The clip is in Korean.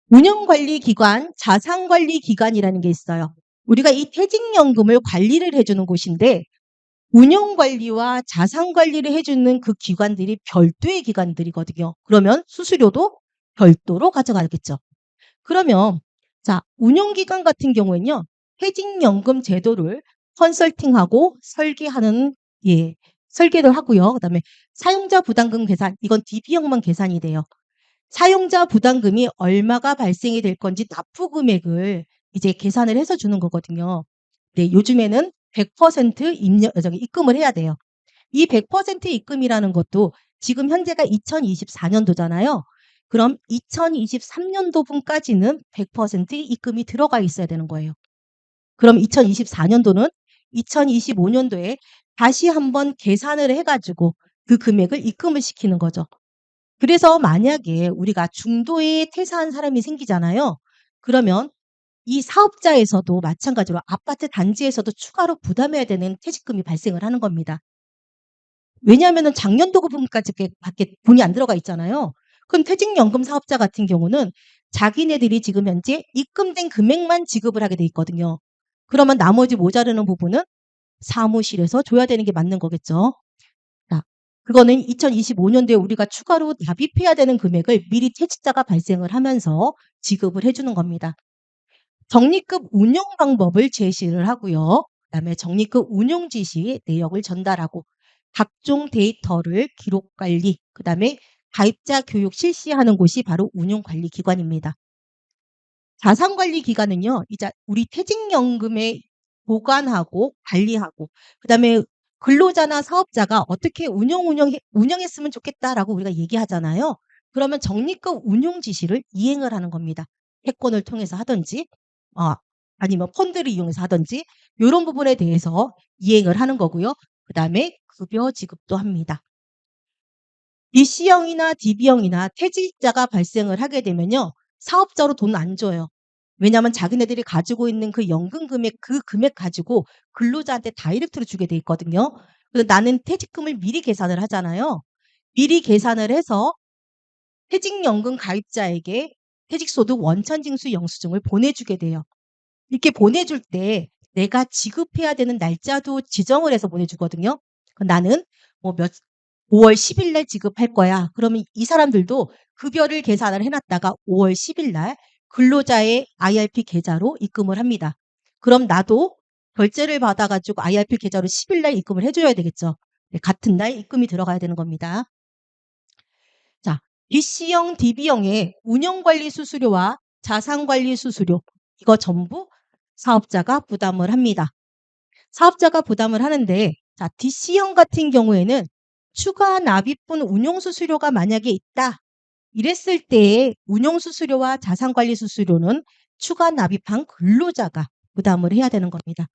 운영관리기관, 자산관리기관이라는 게 있어요. 우리가 이 퇴직연금을 관리를 해주는 곳인데 운영관리와 자산관리를 해주는 그 기관들이 별도의 기관들이거든요. 그러면 수수료도 별도로 가져가겠죠. 그러면 자, 운영기관 같은 경우에는요. 퇴직연금 제도를 컨설팅하고 설계하는 설계를 하고요. 그다음에 사용자 부담금 계산, 이건 DB형만 계산이 돼요. 사용자 부담금이 얼마가 발생이 될 건지 납부 금액을 이제 계산을 해서 주는 거거든요. 네, 요즘에는 100% 입금을 해야 돼요. 이 100% 입금이라는 것도 지금 현재가 2024년도잖아요. 그럼 2023년도분까지는 100% 입금이 들어가 있어야 되는 거예요. 그럼 2024년도는 2025년도에 다시 한번 계산을 해가지고 그 금액을 입금을 시키는 거죠. 그래서 만약에 우리가 중도에 퇴사한 사람이 생기잖아요. 그러면 이 사업자에서도 마찬가지로 아파트 단지에서도 추가로 부담해야 되는 퇴직금이 발생을 하는 겁니다. 왜냐하면 작년도 부분까지 밖에 돈이 안 들어가 있잖아요. 그럼 퇴직연금 사업자 같은 경우는 자기네들이 지금 현재 입금된 금액만 지급을 하게 돼 있거든요. 그러면 나머지 모자르는 부분은 사무실에서 줘야 되는 게 맞는 거겠죠. 자, 그거는 2025년도에 우리가 추가로 납입해야 되는 금액을 미리 퇴직자가 발생을 하면서 지급을 해주는 겁니다. 적립금 운영 방법을 제시를 하고요. 그다음에 적립금 운용 지시 내역을 전달하고 각종 데이터를 기록 관리, 그다음에 가입자 교육 실시하는 곳이 바로 운용관리기관입니다. 자산관리기관은요, 이제 우리 퇴직연금에 보관하고 관리하고, 그다음에 근로자나 사업자가 어떻게 운영했으면 좋겠다라고 우리가 얘기하잖아요. 그러면 적립금 운용 지시를 이행을 하는 겁니다. 채권을 통해서 하든지, 아니면 펀드를 이용해서 하든지, 이런 부분에 대해서 이행을 하는 거고요. 그다음에 급여 지급도 합니다. BC형이나 DB형이나 퇴직자가 발생을 하게 되면요. 사업자로 돈 안 줘요. 왜냐하면 자기네들이 가지고 있는 그 연금 금액, 그 금액 가지고 근로자한테 다이렉트로 주게 돼 있거든요. 그래서 나는 퇴직금을 미리 계산을 하잖아요. 미리 계산을 해서 퇴직연금 가입자에게 퇴직소득 원천징수 영수증을 보내주게 돼요. 이렇게 보내줄 때 내가 지급해야 되는 날짜도 지정을 해서 보내주거든요. 나는 5월 10일 날 지급할 거야. 그러면 이 사람들도 급여를 계산을 해놨다가 5월 10일 날 근로자의 IRP 계좌로 입금을 합니다. 그럼 나도 결제를 받아가지고 IRP 계좌로 10일 날 입금을 해줘야 되겠죠. 네, 같은 날 입금이 들어가야 되는 겁니다. 자, BC형, DB형의 운영관리 수수료와 자산관리 수수료, 이거 전부 사업자가 부담을 합니다. 사업자가 부담을 하는데, 자, DC형 같은 경우에는 추가 납입분 운용수수료가 만약에 있다. 이랬을 때의 운용수수료와 자산관리 수수료는 추가 납입한 근로자가 부담을 해야 되는 겁니다.